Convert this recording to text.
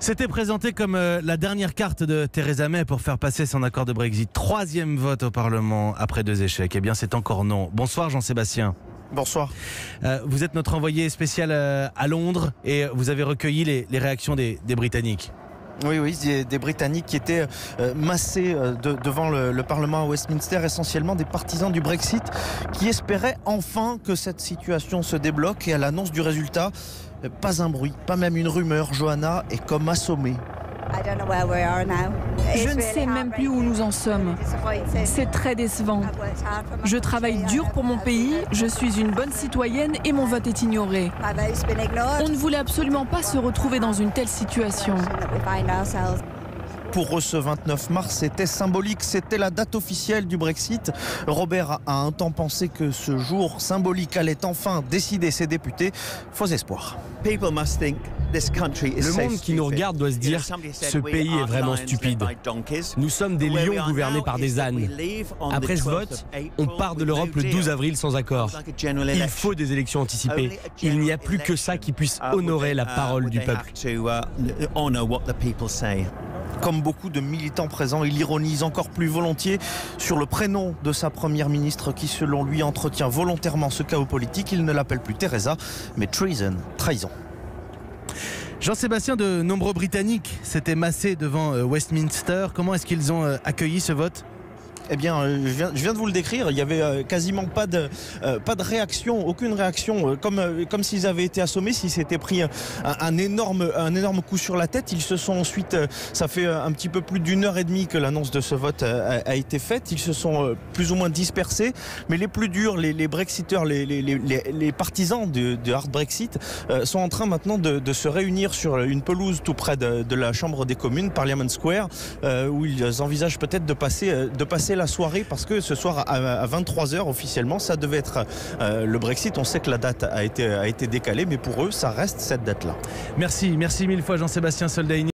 C'était présenté comme la dernière carte de Theresa May pour faire passer son accord de Brexit. 3e vote au Parlement après 2 échecs. Eh bien, c'est encore non. Bonsoir Jean-Sébastien. Bonsoir. Vous êtes notre envoyé spécial à Londres et vous avez recueilli les réactions des Britanniques. Oui, des Britanniques qui étaient massés devant le Parlement à Westminster, essentiellement des partisans du Brexit qui espéraient enfin que cette situation se débloque. Et à l'annonce du résultat, pas un bruit, pas même une rumeur. Johanna est comme assommée. Je ne sais même plus où nous en sommes. C'est très décevant. Je travaille dur pour mon pays, je suis une bonne citoyenne et mon vote est ignoré. On ne voulait absolument pas se retrouver dans une telle situation. Pour eux, ce 29 mars, c'était symbolique, c'était la date officielle du Brexit. Robert a un temps pensé que ce jour symbolique allait enfin décider ses députés. Faux espoir. Le monde qui nous regarde doit se dire « Ce pays est vraiment stupide. Nous sommes des lions gouvernés par des ânes. » Après ce vote, on part de l'Europe le 12 avril sans accord. Il faut des élections anticipées. Il n'y a plus que ça qui puisse honorer la parole du peuple. Comme beaucoup de militants présents, il ironise encore plus volontiers sur le prénom de sa première ministre qui, selon lui, entretient volontairement ce chaos politique. Il ne l'appelle plus Theresa, mais treason, trahison. Jean-Sébastien, de nombreux Britanniques s'étaient massés devant Westminster. Comment est-ce qu'ils ont accueilli ce vote ? Eh bien, je viens de vous le décrire. Il y avait quasiment pas de réaction, aucune réaction, comme s'ils avaient été assommés, s'ils s'étaient pris un énorme coup sur la tête. Ils se sont ensuite, ça fait un petit peu plus d'1h30 que l'annonce de ce vote a été faite. Ils se sont plus ou moins dispersés. Mais les plus durs, les Brexiteurs, les partisans du hard Brexit, sont en train maintenant de se réunir sur une pelouse tout près de la Chambre des communes, Parliament Square, où ils envisagent peut-être de passer la soirée, parce que ce soir à 23h officiellement ça devait être le Brexit. On sait que la date a été décalée, mais pour eux ça reste cette date là. Merci mille fois Jean-Sébastien Soldaini.